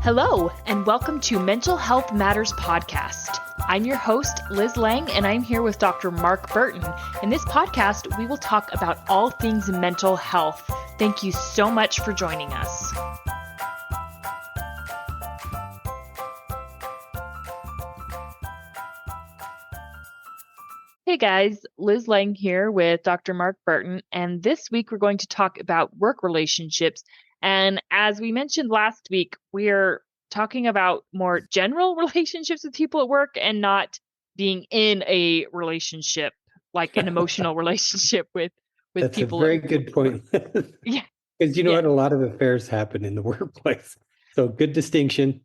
Hello, and welcome to Mental Health Matters podcast. I'm your host, Liz Lang, and I'm here with Dr. Mark Burton. In this podcast, we will talk about all things mental health. Thank you so much for joining us. Hey guys, Liz Lang here with Dr. Mark Burton, and this week we're going to talk about work relationships. And as we mentioned last week, we're talking about more general relationships with people at work and not being in a relationship, like an emotional relationship with That's people. a very good point. Yeah. Because what? A lot of affairs happen in the workplace. So good distinction.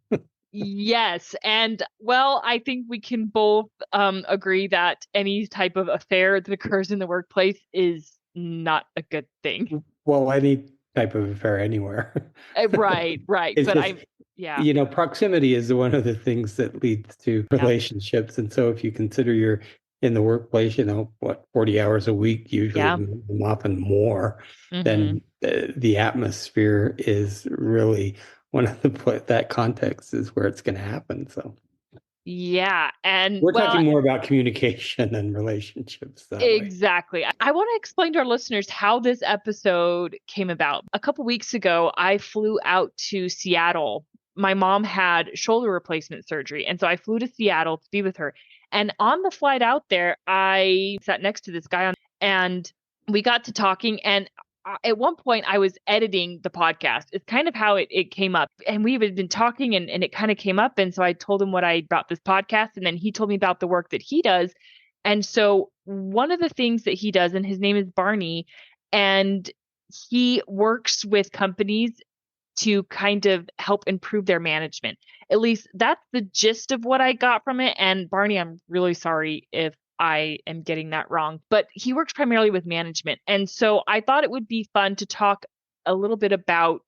Yes. And well, I think we can both agree that any type of affair that occurs in the workplace is not a good thing. Well, any type of affair anywhere. Right. It's But just, proximity is one of the things that leads to relationships. And so if you consider you're in the workplace, 40 hours a week, usually often more, then the atmosphere is really one of that context is where it's going to happen. So yeah. And we're talking more about communication and relationships that way. Exactly. I want to explain to our listeners how this episode came about. A couple weeks ago, I flew out to Seattle. My mom had shoulder replacement surgery, and so I flew to Seattle to be with her. And on the flight out there, I sat next to this guy and we got to talking. And at one point, I was editing the podcast. It's kind of how it came up. And we had been talking and it kind of came up. And so I told him about this podcast. And then he told me about the work that he does. And so one of the things that he does, and his name is Barney, and he works with companies to kind of help improve their management. At least that's the gist of what I got from it. And Barney, I'm really sorry if I am getting that wrong, but he works primarily with management. And so I thought it would be fun to talk a little bit about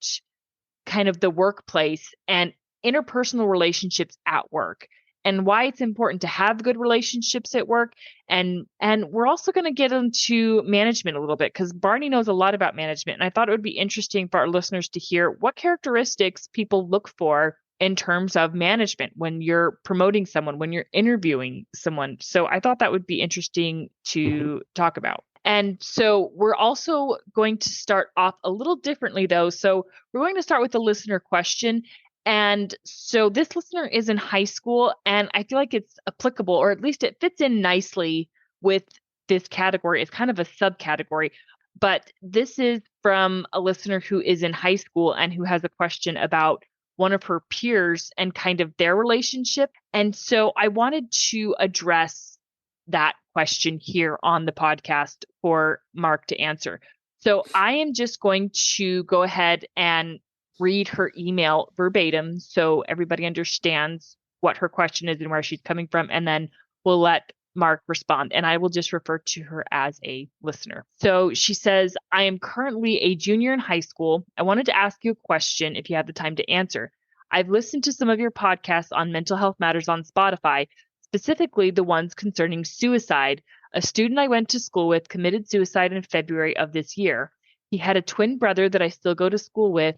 kind of the workplace and interpersonal relationships at work and why it's important to have good relationships at work. And we're also going to get into management a little bit because Barney knows a lot about management. And I thought it would be interesting for our listeners to hear what characteristics people look for in terms of management when you're promoting someone, when you're interviewing someone. So I thought that would be interesting to talk about. And so we're also going to start off a little differently, though. So we're going to start with a listener question. And so this listener is in high school, and I feel like it's applicable, or at least it fits in nicely with this category. It's kind of a subcategory. But this is from a listener who is in high school and who has a question about one of her peers and kind of their relationship. And so I wanted to address that question here on the podcast for Mark to answer. So I am just going to go ahead and read her email verbatim so everybody understands what her question is and where she's coming from, and then we'll let Mark respond, and I will just refer to her as a listener. So she says, I am currently a junior in high school. I wanted to ask you a question if you have the time to answer. I've listened to some of your podcasts on mental health matters on Spotify, specifically the ones concerning suicide. A student I went to school with committed suicide in February of this year. He had a twin brother that I still go to school with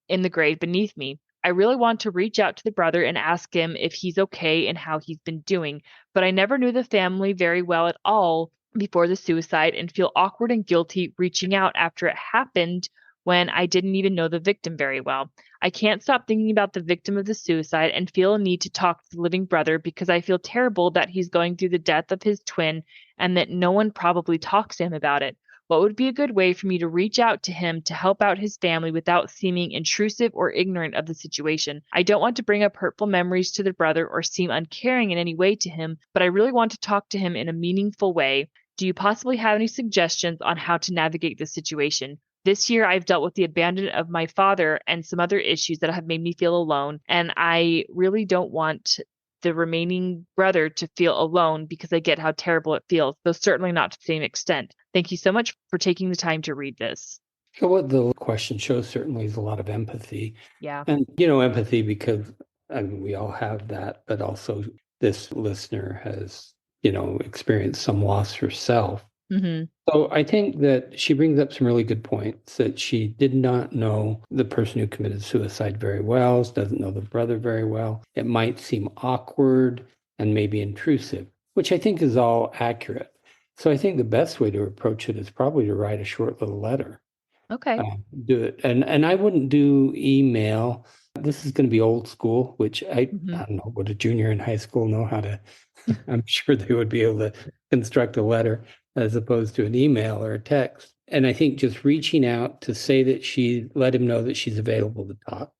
in the grade beneath me. I really want to reach out to the brother and ask him if he's okay and how he's been doing, but I never knew the family very well at all before the suicide and feel awkward and guilty reaching out after it happened when I didn't even know the victim very well. I can't stop thinking about the victim of the suicide and feel a need to talk to the living brother because I feel terrible that he's going through the death of his twin and that no one probably talks to him about it. What would be a good way for me to reach out to him to help out his family without seeming intrusive or ignorant of the situation? I don't want to bring up hurtful memories to the brother or seem uncaring in any way to him, but I really want to talk to him in a meaningful way. Do you possibly have any suggestions on how to navigate this situation? This year, I've dealt with the abandonment of my father and some other issues that have made me feel alone, and I really don't want the remaining brother to feel alone because I get how terrible it feels, though certainly not to the same extent. Thank you so much for taking the time to read this. So what the question shows certainly is a lot of empathy. Yeah. And, empathy because we all have that, but also this listener has, experienced some loss herself. Mm-hmm. So I think that she brings up some really good points that she did not know the person who committed suicide very well, doesn't know the brother very well. It might seem awkward and maybe intrusive, which I think is all accurate. So I think the best way to approach it is probably to write a short little letter. Okay. Do it. And I wouldn't do email. This is going to be old school, which I Hmm. don't know, would a junior in high school know how to I'm sure they would be able to construct a letter as opposed to an email or a text. And I think just reaching out to say that she let him know that she's available to talk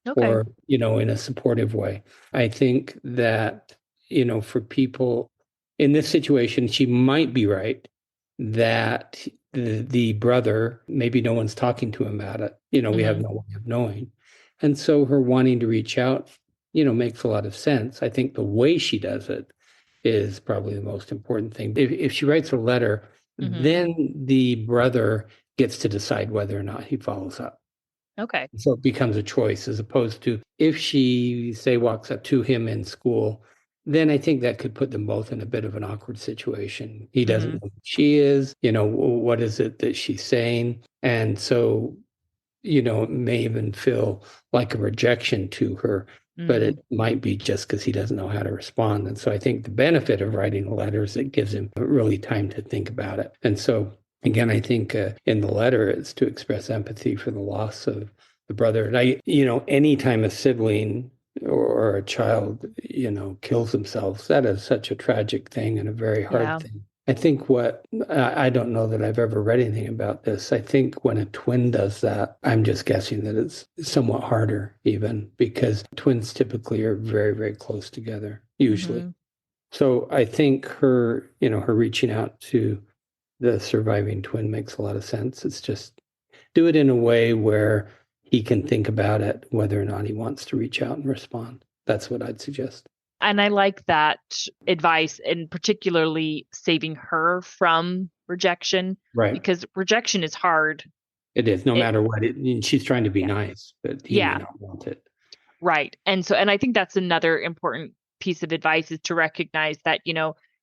Okay. or, in a supportive way. I think that, for people in this situation, she might be right that the brother, maybe no one's talking to him about it. We have Hmm. no way of knowing. And so her wanting to reach out, makes a lot of sense. I think the way she does it is probably the most important thing. If she writes a letter, Hmm. then the brother gets to decide whether or not he follows up. Okay. So it becomes a choice as opposed to if she, say, walks up to him in school, then I think that could put them both in a bit of an awkward situation. He doesn't Hmm. know who she is, what is it that she's saying? And so, it may even feel like a rejection to her, but Hmm. it might be just because he doesn't know how to respond. And so I think the benefit of writing a letter is it gives him really time to think about it. And so again, I think in the letter, it's to express empathy for the loss of the brother. And anytime a sibling or a child, kills themselves, that is such a tragic thing and a very hard Yeah. thing. I think I don't know that I've ever read anything about this. I think when a twin does that, I'm just guessing that it's somewhat harder, even because twins typically are very, very close together, usually. Hmm. So I think her reaching out to the surviving twin makes a lot of sense. It's just do it in a way where he can think about it, whether or not he wants to reach out and respond. That's what I'd suggest. And I like that advice, and particularly saving her from rejection, Right. because rejection is hard. It is, no It, matter what. She's trying to be yeah. nice, but he may Yeah. not want it. Right. And I think that's another important piece of advice is to recognize that,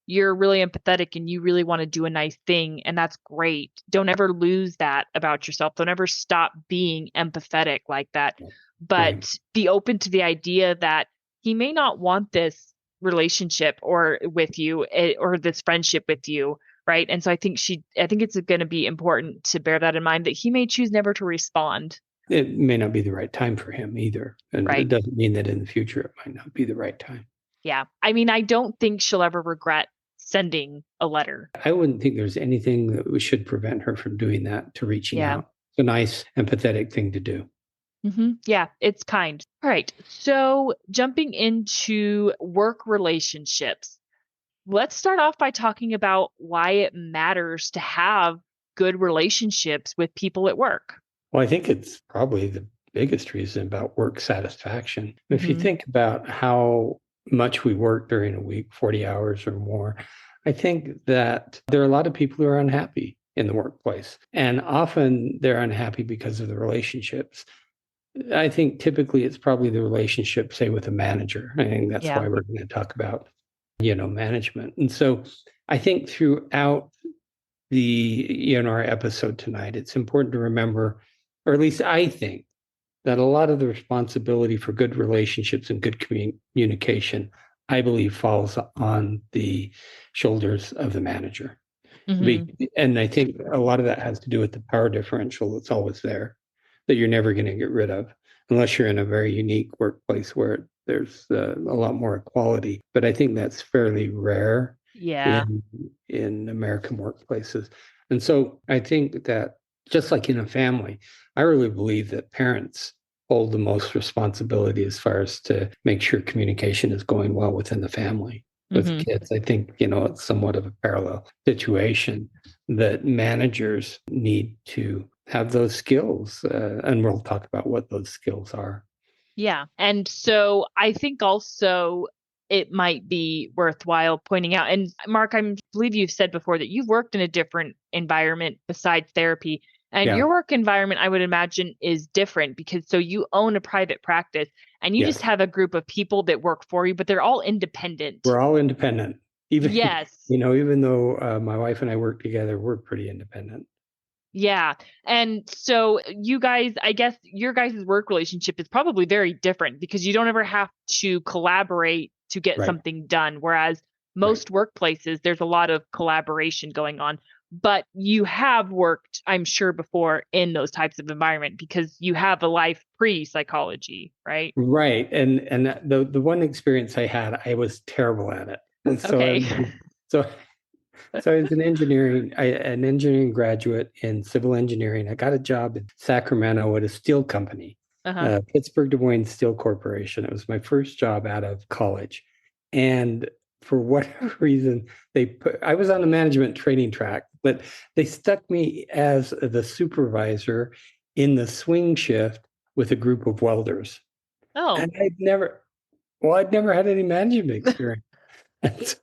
you're really empathetic and you really want to do a nice thing. And that's great. Don't ever lose that about yourself. Don't ever stop being empathetic like that. Right. But be open to the idea that he may not want this relationship or with you or this friendship with you. Right. And so I think it's going to be important to bear that in mind that he may choose never to respond. It may not be the right time for him either. And it Right. doesn't mean that in the future it might not be the right time. Yeah. I mean, I don't think she'll ever regret sending a letter. I wouldn't think there's anything that should prevent her from doing that, to reaching Yeah. out. It's a nice, empathetic thing to do. Yeah, it's kind. All right. So, jumping into work relationships, let's start off by talking about why it matters to have good relationships with people at work. Well, I think it's probably the biggest reason about work satisfaction. If you Hmm. think about how much we work during a week, 40 hours or more, I think that there are a lot of people who are unhappy in the workplace. And often they're unhappy because of the relationships. I think typically it's probably the relationship, say, with a manager. I think that's Yeah. why we're going to talk about, management. And so I think throughout our episode tonight, it's important to remember, or at least I think, that a lot of the responsibility for good relationships and good communication, I believe, falls on the shoulders of the manager. Hmm. And I think a lot of that has to do with the power differential that's always there, that you're never going to get rid of, unless you're in a very unique workplace where there's a lot more equality. But I think that's fairly rare Yeah. in American workplaces. And so I think that just like in a family, I really believe that parents hold the most responsibility as far as to make sure communication is going well within the family with Hmm. kids. I think, it's somewhat of a parallel situation that managers need to have those skills. And we'll talk about what those skills are. Yeah. And so I think also it might be worthwhile pointing out, and Mark, I believe you've said before that you've worked in a different environment besides therapy. And Yeah. your work environment, I would imagine, is different because so you own a private practice and you just Yes. have a group of people that work for you, but they're all independent. We're all independent. Even, Yes. even though my wife and I work together, we're pretty independent. Yeah. And so you guys, I guess your guys' work relationship is probably very different because you don't ever have to collaborate to get Right. something done. Whereas Right. most workplaces, there's a lot of collaboration going on. But you have worked, I'm sure, before in those types of environment because you have a life pre-psychology, right? Right. And the one experience I had, I was terrible at it. And Okay. so so I was an engineering graduate in civil engineering. I got a job in Sacramento at a steel company, Uh-huh. Pittsburgh Des Moines Steel Corporation. It was my first job out of college. And for whatever reason, I was on the management training track, but they stuck me as the supervisor in the swing shift with a group of welders. Oh. And I'd never had any management experience. And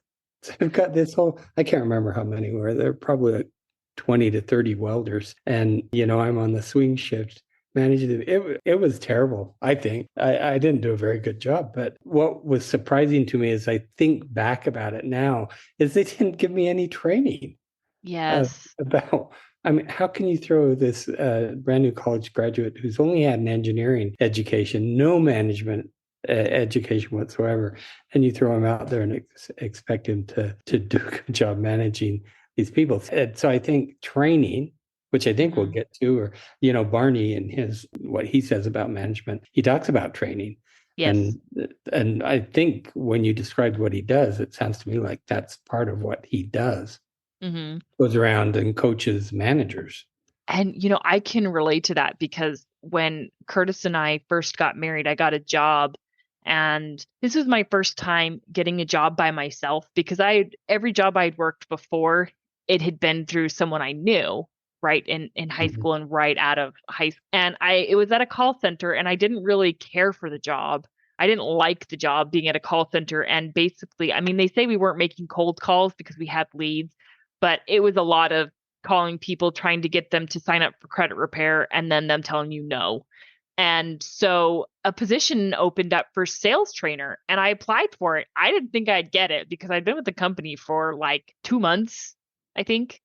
so I've got this whole, I can't remember how many were there, probably like 20 to 30 welders. And, I'm on the swing shift managing it. It was terrible, I think. I didn't do a very good job. But what was surprising to me as I think back about it now is they didn't give me any training Yes. about, I mean, how can you throw this brand new college graduate who's only had an engineering education, no management education whatsoever, and you throw him out there and expect him to do a good job managing these people? And so I think training, which I think we'll Hmm. get to, or Barney and what he says about management, he talks about training. Yes. And and I think when you described what he does, it sounds to me like that's part of what he does. Hmm. Goes around and coaches managers. And, I can relate to that because when Curtis and I first got married, I got a job. And this was my first time getting a job by myself because every job I'd worked before, it had been through someone I knew, right, in high Mhm. school and right out of high school. And it was at a call center and I didn't really care for the job. I didn't like the job being at a call center. And basically, I mean, they say we weren't making cold calls because we had leads, but it was a lot of calling people trying to get them to sign up for credit repair and then them telling you no. And so a position opened up for sales trainer and I applied for it. I didn't think I'd get it because I'd been with the company for like 2 months, I think.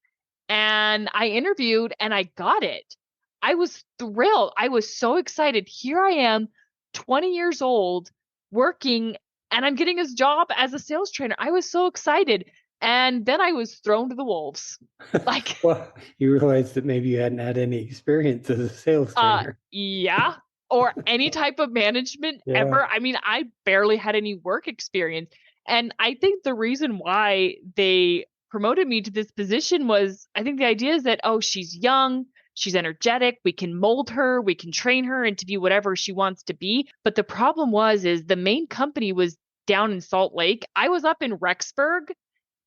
And I interviewed and I got it. I was thrilled. I was so excited. Here I am, 20 years old, working, and I'm getting his job as a sales trainer. I was so excited. And then I was thrown to the wolves. Like, Well, you realize that maybe you hadn't had any experience as a sales trainer. yeah, or any type of management Yeah. ever. I mean, I barely had any work experience. And I think the reason why they promoted me to this position was I think the idea is that, oh, she's young, she's energetic, we can mold her, we can train her into be whatever she wants to be. But the problem is the main company was down in Salt Lake. I was up in Rexburg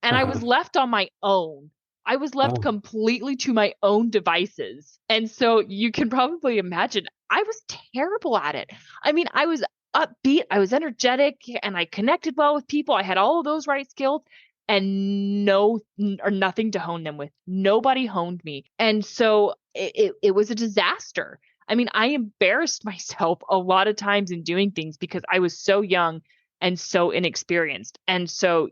and I was Uh-huh. left on my own. I was left Oh. completely to my own devices. And so you can probably imagine I was terrible at it. I mean, I was upbeat, I was energetic, and I connected well with people. I had all of those right skills and nothing to hone them with. Nobody honed me. And so it was a disaster. I mean, I embarrassed myself a lot of times in doing things because I was so young and so inexperienced. And so,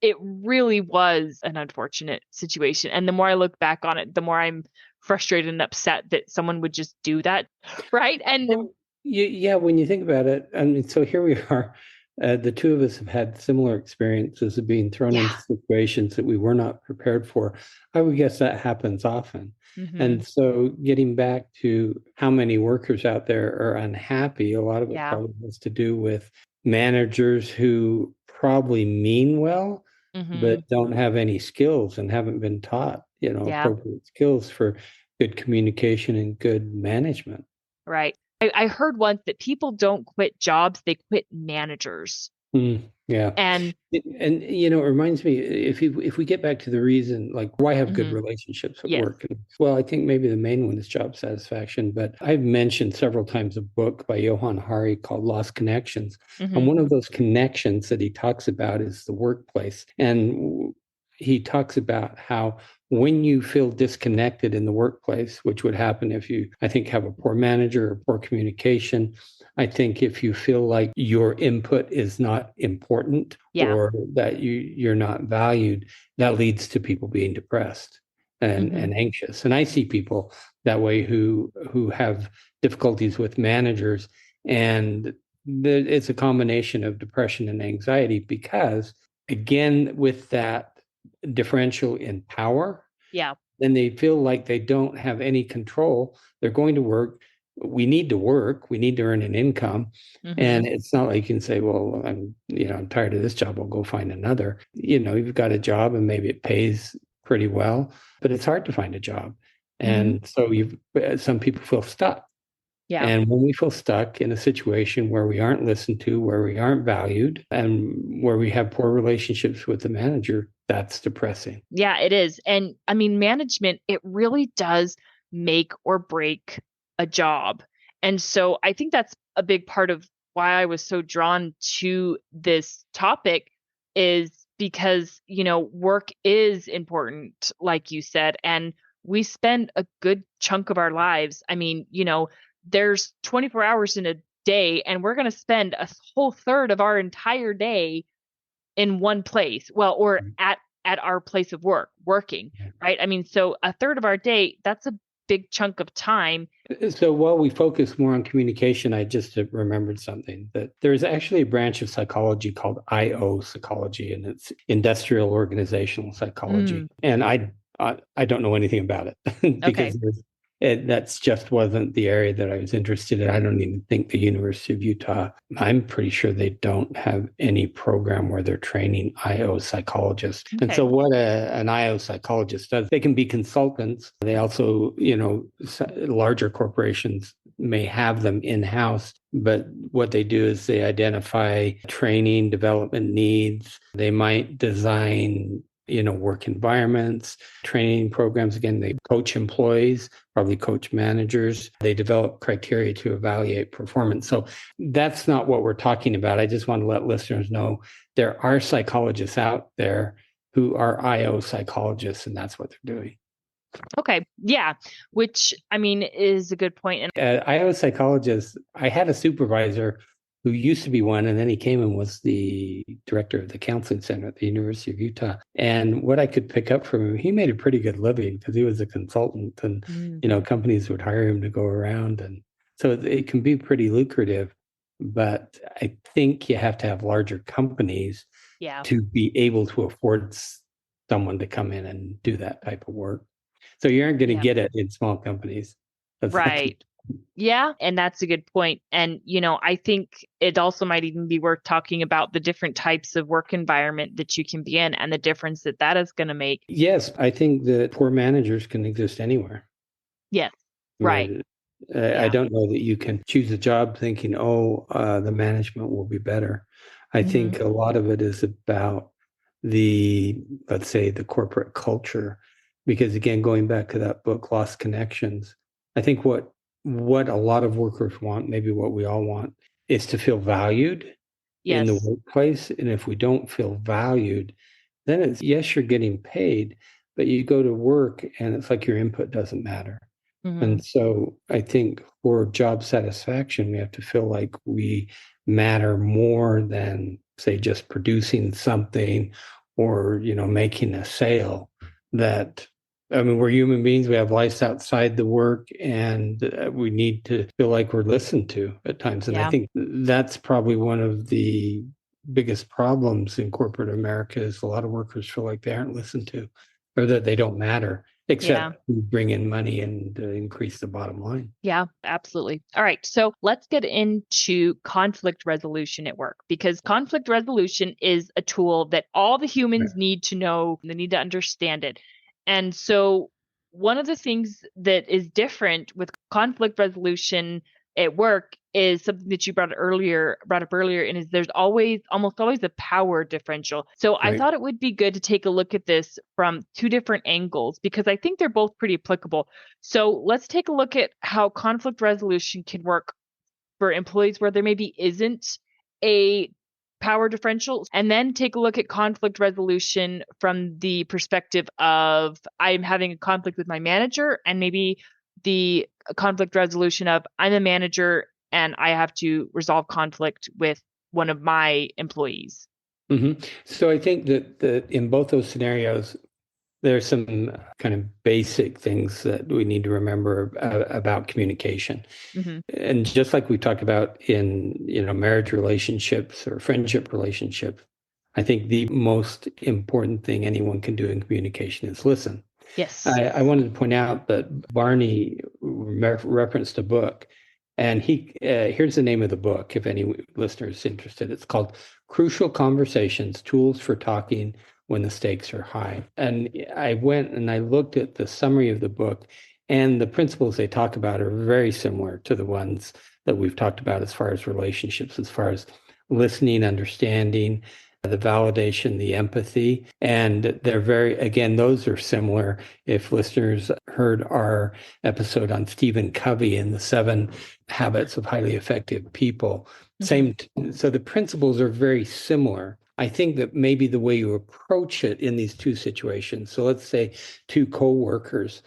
it really was an unfortunate situation. And the more I look back on it, the more I'm frustrated and upset that someone would just do that. Right. And Well, yeah, when you think about it, I mean, so here we are. The two of us have had similar experiences of being thrown into yeah. situations that we were not prepared for. I would guess that happens often. Hmm. And so getting back to how many workers out there are unhappy, a lot of it Yeah. probably has to do with managers who probably mean well, Hmm. but don't have any skills and haven't been taught, Yeah. appropriate skills for good communication and good management. Right. I heard once that people don't quit jobs, they quit managers. Yeah. And And it reminds me, if we get back to the reason, like why have good mhm, relationships at yes. work? And, well, I think maybe the main one is job satisfaction, but I've mentioned several times a book by Johann Hari called Lost Connections. And Hmm. one of those connections that he talks about is the workplace. And he talks about how when you feel disconnected in the workplace, which would happen if you, I think, have a poor manager or poor communication. I think if you feel like your input is not important or that you're not valued, that leads to people being depressed and anxious. And I see people that way who have difficulties with managers, and it's a combination of depression and anxiety because, again, with that differential in power, then they feel like they don't have any control. They're going to work. We need to work. We need to earn an income. And it's not like you can say, well, I'm tired of this job. I'll go find another. You've got a job and maybe it pays pretty well, but it's hard to find a job. And so some people feel stuck. And when we feel stuck in a situation where we aren't listened to, where we aren't valued, and where we have poor relationships with the manager, that's depressing. Yeah, it is. And I mean, management, it really does make or break a job. And so I think that's a big part of why I was so drawn to this topic, is because, work is important, like you said, and we spend a good chunk of our lives. I mean, there's 24 hours in a day, and we're going to spend a whole third of our entire day in one place. Well, or at our place of working, right? I mean, so a third of our day, that's a big chunk of time. So while we focus more on communication, I just remembered something, that there's actually a branch of psychology called IO psychology, and it's industrial organizational psychology. And I don't know anything about it because that's just wasn't the area that I was interested in. I don't even think the University of Utah, I'm pretty sure they don't have any program where they're training IO psychologists. And so what an IO psychologist does, they can be consultants. They also, larger corporations may have them in-house, but what they do is they identify training, development needs. They might design work environments, training programs. Again, they coach employees, probably coach managers. They develop criteria to evaluate performance. So that's not what we're talking about. I just want to let listeners know there are psychologists out there who are IO psychologists, and that's what they're doing. Okay. Yeah. Which, I mean, is a good point. And IO psychologists, I had a supervisor who used to be one, and then he came and was the director of the counseling center at the University of Utah. And what I could pick up from him, he made a pretty good living because he was a consultant, and companies would hire him to go around, and so it can be pretty lucrative. But I think you have to have larger companies to be able to afford someone to come in and do that type of work. So you aren't going to get it in small companies. That's right. Yeah. And that's a good point. And, I think it also might even be worth talking about the different types of work environment that you can be in and the difference that is going to make. Yes. I think that poor managers can exist anywhere. Yes. Right. I don't know that you can choose a job thinking, the management will be better. I think a lot of it is about let's say, the corporate culture. Because again, going back to that book, Lost Connections, I think what a lot of workers want, maybe what we all want, is to feel valued in the workplace. And if we don't feel valued, then it's, yes, you're getting paid, but you go to work and it's like your input doesn't matter. And so I think for job satisfaction, we have to feel like we matter more than, say, just producing something or, making a sale. We're human beings. We have lives outside the work, and we need to feel like we're listened to at times. And I think that's probably one of the biggest problems in corporate America is a lot of workers feel like they aren't listened to, or that they don't matter, except bring in money and increase the bottom line. Yeah, absolutely. All right. So let's get into conflict resolution at work, because conflict resolution is a tool that all the humans need to know. They need to understand it. And so one of the things that is different with conflict resolution at work is something that you brought up earlier, and is there's almost always a power differential. So I thought it would be good to take a look at this from two different angles, because I think they're both pretty applicable. So let's take a look at how conflict resolution can work for employees where there maybe isn't a power differential, and then take a look at conflict resolution from the perspective of I'm having a conflict with my manager, and maybe the conflict resolution of I'm a manager and I have to resolve conflict with one of my employees. So I think that in both those scenarios, there's some kind of basic things that we need to remember about communication. And just like we talked about in, marriage relationships or friendship relationships, I think the most important thing anyone can do in communication is listen. Yes. I wanted to point out that Barney referenced a book, and here's the name of the book, if any listeners interested. It's called Crucial Conversations: Tools for Talking When the Stakes Are High. And I went and I looked at the summary of the book, and the principles they talk about are very similar to the ones that we've talked about as far as relationships, as far as listening, understanding, the validation, the empathy. And they're again, those are similar. If listeners heard our episode on Stephen Covey and the 7 Habits of Highly Effective People, so the principles are very similar. I think that maybe the way you approach it in these two situations, so let's say 2 co-workers.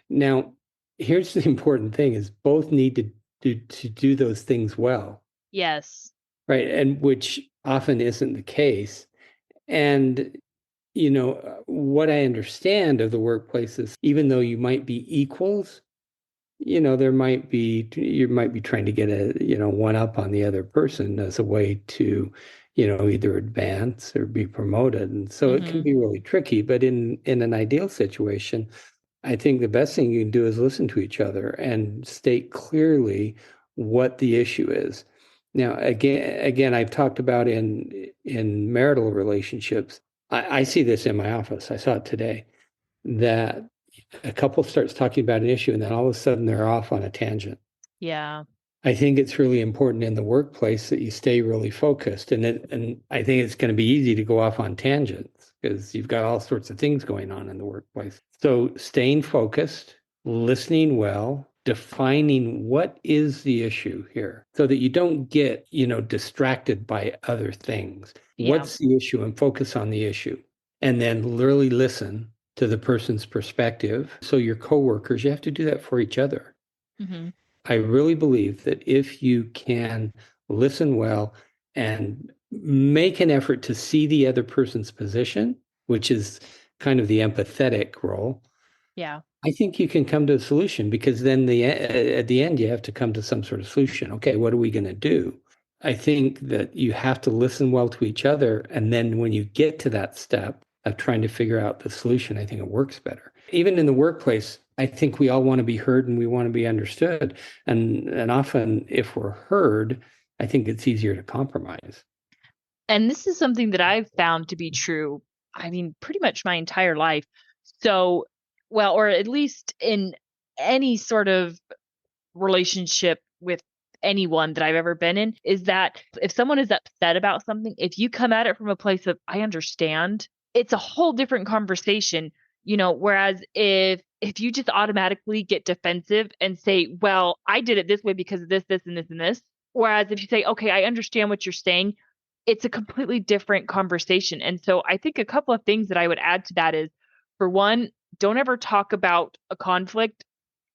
Now, here's the important thing is both need to do those things well. Yes. Right. And which often isn't the case. And, what I understand of the workplace is even though you might be equals, you might be trying to get one up on the other person as a way to, either advance or be promoted. And so it can be really tricky. But in an ideal situation, I think the best thing you can do is listen to each other and state clearly what the issue is. Now, again, I've talked about in marital relationships. I see this in my office. I saw it today, that a couple starts talking about an issue and then all of a sudden they're off on a tangent. Yeah. I think it's really important in the workplace that you stay really focused. And I think it's going to be easy to go off on tangents because you've got all sorts of things going on in the workplace. So staying focused, listening well, defining what is the issue here so that you don't get, distracted by other things. Yeah. What's the issue, and focus on the issue. And then really listen to the person's perspective. So your coworkers, you have to do that for each other. I really believe that if you can listen well and make an effort to see the other person's position, which is kind of the empathetic role, yeah, I think you can come to a solution, because then at the end, you have to come to some sort of solution. Okay, what are we going to do? I think that you have to listen well to each other. And then when you get to that step of trying to figure out the solution, I think it works better. Even in the workplace, I think we all want to be heard and we want to be understood. And often if we're heard, I think it's easier to compromise. And this is something that I've found to be true, I mean, pretty much my entire life. So, well, or at least in any sort of relationship with anyone that I've ever been in, is that if someone is upset about something, if you come at it from a place of I understand, it's a whole different conversation, whereas if you just automatically get defensive and say, well, I did it this way because of this, this, and this, and this. Whereas if you say, okay, I understand what you're saying, it's a completely different conversation. And so I think a couple of things that I would add to that is, for one, don't ever talk about a conflict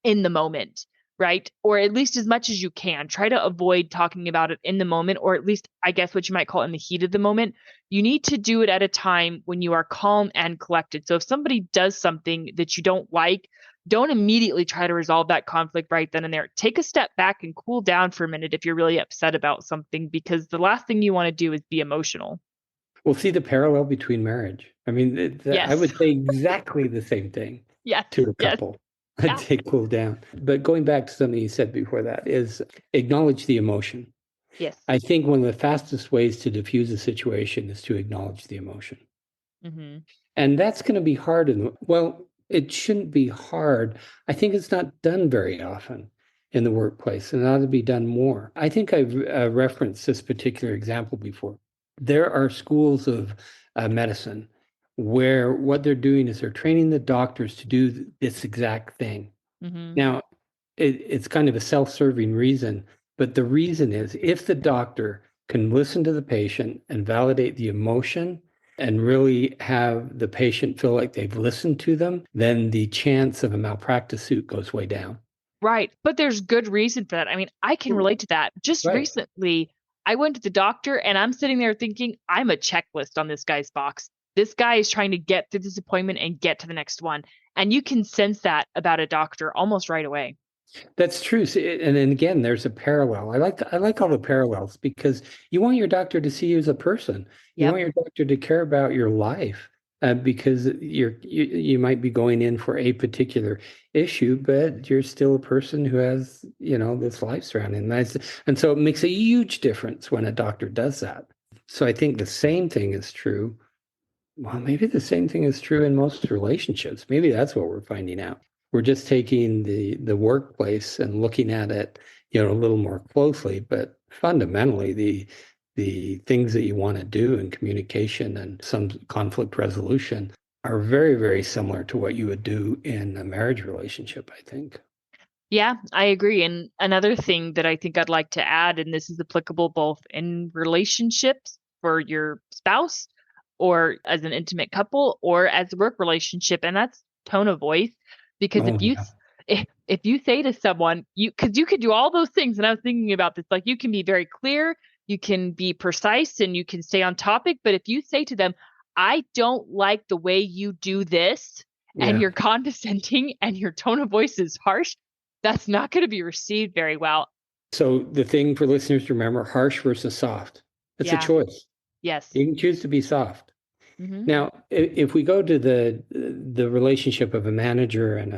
in the moment, right? Or at least as much as you can. Try to avoid talking about it in the moment, or at least, I guess, what you might call in the heat of the moment. You need to do it at a time when you are calm and collected. So if somebody does something that you don't like, don't immediately try to resolve that conflict right then and there. Take a step back and cool down for a minute if you're really upset about something, because the last thing you want to do is be emotional. We'll see the parallel between marriage. I mean, Yes. I would say exactly the same thing Yes. to a couple. Yeah. Take cool down. But going back to something you said before that is acknowledge the emotion. Yes. I think one of the fastest ways to diffuse a situation is to acknowledge the emotion. And that's going to be hard. Well, it shouldn't be hard. I think it's not done very often in the workplace, and it ought to be done more. I think I've referenced this particular example before. There are schools of medicine where what they're doing is they're training the doctors to do this exact thing. Now, it's kind of a self-serving reason, but the reason is if the doctor can listen to the patient and validate the emotion and really have the patient feel like they've listened to them, then the chance of a malpractice suit goes way down. Right. But there's good reason for that. I mean, I can relate to that. Just Right. recently, I went to the doctor and I'm sitting there thinking, I'm a checklist on this guy's box. This guy is trying to get through this appointment and get to the next one. And you can sense that about a doctor almost right away. That's true. And then again, there's a parallel. I like all Yeah. the parallels because you want your doctor to see you as a person. You Yep. want your doctor to care about your life because you might be going in for a particular issue, but you're still a person who has, this life surrounding. And so it makes a huge difference when a doctor does that. So I think the same thing is true. Well, maybe the same thing is true in most relationships. Maybe that's what we're finding out. We're just taking the workplace and looking at it, a little more closely, but fundamentally the things that you want to do in communication and some conflict resolution are very, very similar to what you would do in a marriage relationship, I think. Yeah, I agree. And another thing that I think I'd like to add, and this is applicable both in relationships for your spouse or as an intimate couple or as a work relationship, and that's tone of voice. Because Oh, yeah. if you say to someone, because you could do all those things, and I was thinking about this, like you can be very clear, you can be precise, and you can stay on topic. But if you say to them, I don't like the way you do this, and Yeah. you're condescending and your tone of voice is harsh, that's not going to be received very well. So the thing for listeners to remember, harsh versus soft. It's a Yeah. choice. Yes. You can choose to be soft. Hmm. Now, if we go to the relationship of a manager and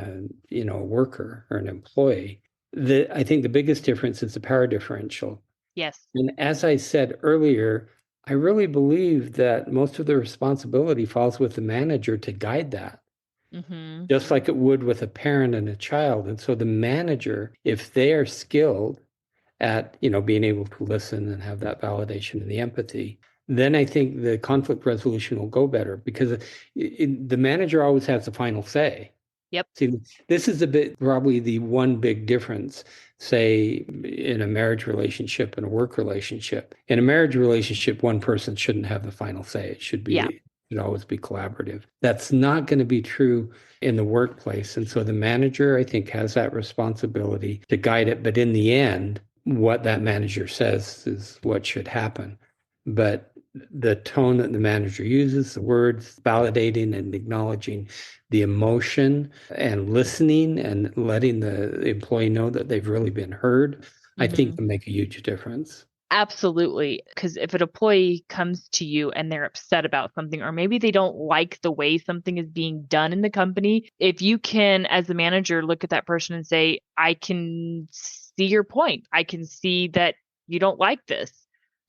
a worker or an employee, I think the biggest difference is the power differential. Yes. And as I said earlier, I really believe that most of the responsibility falls with the manager to guide that, Hmm. just like it would with a parent and a child. And so the manager, if they are skilled at being able to listen and have that validation and the empathy, then I think the conflict resolution will go better because the manager always has the final say. Yep. See, this is a bit probably the one big difference, say, in a marriage relationship and a work relationship. In a marriage relationship, one person shouldn't have the final say. Yeah. It should always be collaborative. That's not going to be true in the workplace. And so the manager, I think, has that responsibility to guide it. But in the end, what that manager says is what should happen. But the tone that the manager uses, the words, validating and acknowledging the emotion and listening and letting the employee know that they've really been heard, I think Hmm. can make a huge difference. Absolutely. Because if an employee comes to you and they're upset about something, or maybe they don't like the way something is being done in the company, if you can, as the manager, look at that person and say, I can see your point. I can see that you don't like this.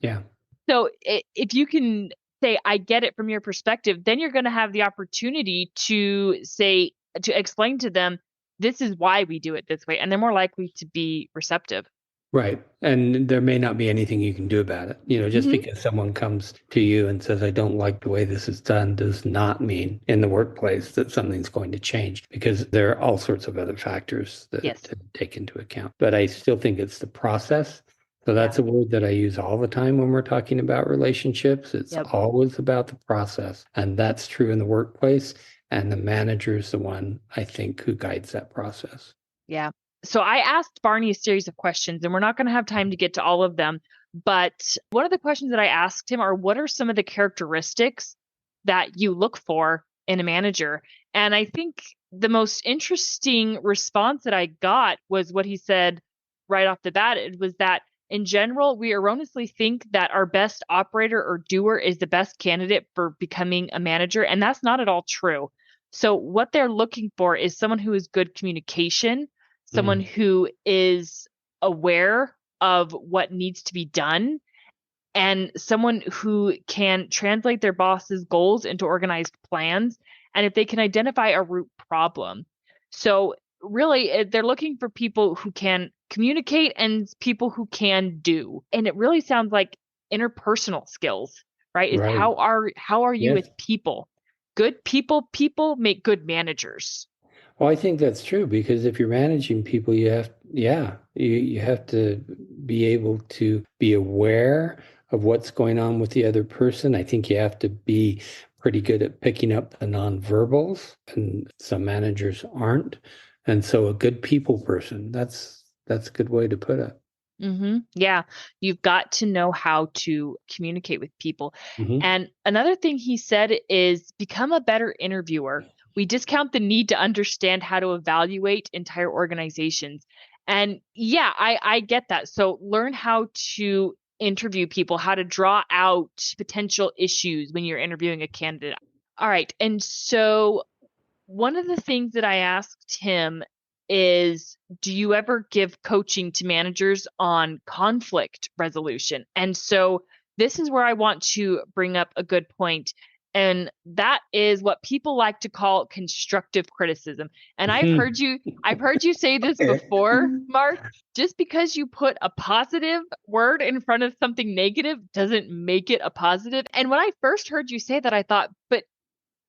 Yeah. So if you can say, I get it from your perspective, then you're going to have the opportunity to say, to explain to them, this is why we do it this way. And they're more likely to be receptive. Right. And there may not be anything you can do about it. Just Hmm. because someone comes to you and says, I don't like the way this is done, does not mean in the workplace that something's going to change because there are all sorts of other factors that Yes. to take into account. But I still think it's the process. So Yeah. that's a word that I use all the time when we're talking about relationships. It's Yep. always about the process. And that's true in the workplace. And the manager is the one, I think, who guides that process. Yeah. So I asked Barney a series of questions, and we're not going to have time to get to all of them. But one of the questions that I asked him are, what are some of the characteristics that you look for in a manager? And I think the most interesting response that I got was what he said right off the bat. It was that in general, we erroneously think that our best operator or doer is the best candidate for becoming a manager. And that's not at all true. So what they're looking for is someone who is good communication, someone Mm, who is aware of what needs to be done, and someone who can translate their boss's goals into organized plans, and if they can identify a root problem. So really they're looking for people who can communicate and people who can do. And it really sounds like interpersonal skills, right? Is right. how are you Yes. with people? Good people make good managers. Well, I think that's true because if you're managing people, you have to be able to be aware of what's going on with the other person. I think you have to be pretty good at picking up the nonverbals, and some managers aren't. And so a good people person, that's a good way to put it. Yeah. You've got to know how to communicate with people. Mhm. And another thing he said is become a better interviewer. We discount the need to understand how to evaluate entire organizations. And yeah, I get that. So learn how to interview people, how to draw out potential issues when you're interviewing a candidate. All right. And so one of the things that I asked him is, do you ever give coaching to managers on conflict resolution? And so this is where I want to bring up a good point. And that is what people like to call constructive criticism. And I've heard you say this before, Mark. Just because you put a positive word in front of something negative doesn't make it a positive. And when I first heard you say that, I thought, but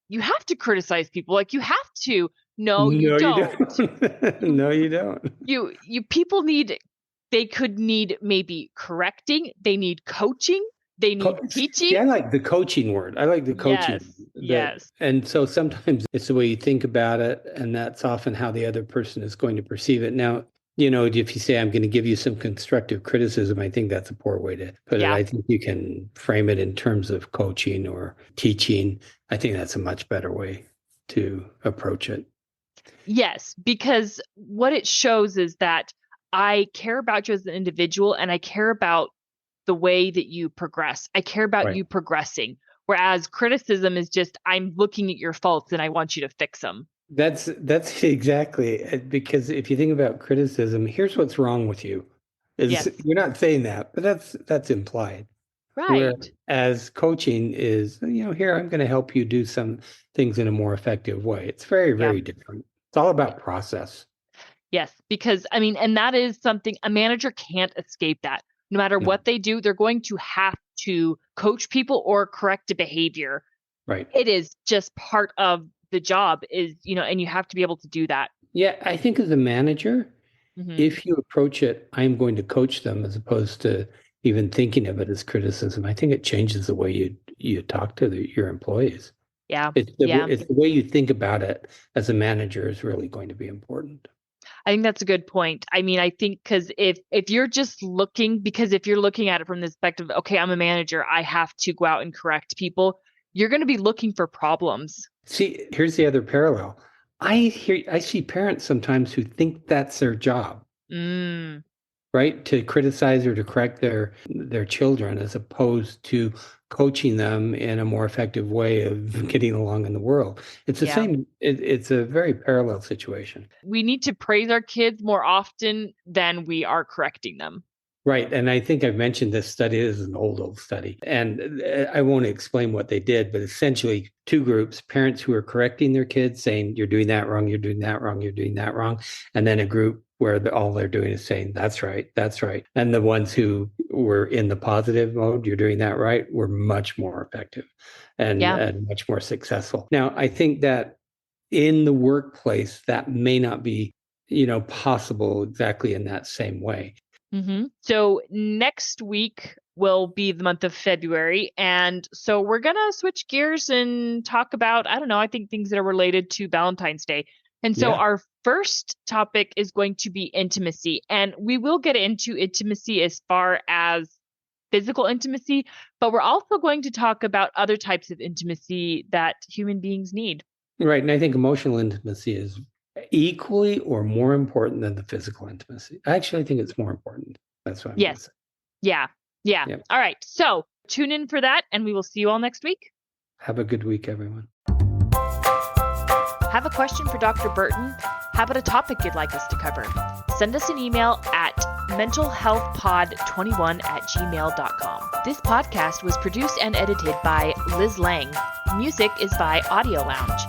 you have to criticize people. Like you have to. No, you don't. No, you don't. You people they could need maybe correcting. They need coaching. They need teaching. Yeah, I like the coaching word. I like the coaching. Yes. And so sometimes it's the way you think about it, and that's often how the other person is going to perceive it. Now, if you say, I'm going to give you some constructive criticism, I think that's a poor way to put it. I think you can frame it in terms of coaching or teaching. I think that's a much better way to approach it. Yes, because what it shows is that I care about you as an individual, and I care about the way that you progress. I care about you progressing. Whereas criticism is just, I'm looking at your faults and I want you to fix them. That's exactly, because if you think about criticism, here's what's wrong with you. You're not saying that, but that's implied. Right. Whereas coaching is, here, I'm going to help you do some things in a more effective way. It's very, very different. It's all about process. Yes, because and that is something a manager can't escape that. No matter what they do, they're going to have to coach people or correct a behavior. Right. It is just part of the job and you have to be able to do that. Yeah, I think as a manager, if you approach it, I'm going to coach them as opposed to even thinking of it as criticism, I think it changes the way you talk to your employees. Yeah. It's the way you think about it as a manager is really going to be important. I think that's a good point. I think because if you're just looking at it from the perspective, okay, I'm a manager, I have to go out and correct people, you're going to be looking for problems. See, here's the other parallel. I see parents sometimes who think that's their job. Right? To criticize or to correct their children, as opposed to coaching them in a more effective way of getting along in the world. It's the same. It's a very parallel situation. We need to praise our kids more often than we are correcting them. Right. And I think I've mentioned this study. This is an old study. And I won't explain what they did, but essentially two groups: parents who are correcting their kids, saying, you're doing that wrong, you're doing that wrong, you're doing that wrong. And then a group where all they're doing is saying, that's right, that's right. And the ones who were in the positive mode, you're doing that right, were much more effective and much more successful. Now, I think that in the workplace, that may not be, possible exactly in that same way. So next week will be the month of February. And so we're going to switch gears and talk about, I think things that are related to Valentine's Day. And so our first topic is going to be intimacy. And we will get into intimacy as far as physical intimacy, but we're also going to talk about other types of intimacy that human beings need. Right. And I think emotional intimacy is equally or more important than the physical intimacy. Actually, I think it's more important. That's what I'm going to say. Yeah. All right. So tune in for that, and we will see you all next week. Have a good week, everyone. Have a question for Dr. Burton? How about a topic you'd like us to cover? Send us an email at mentalhealthpod21@gmail.com. This podcast was produced and edited by Liz Lang. Music is by Audio Lounge.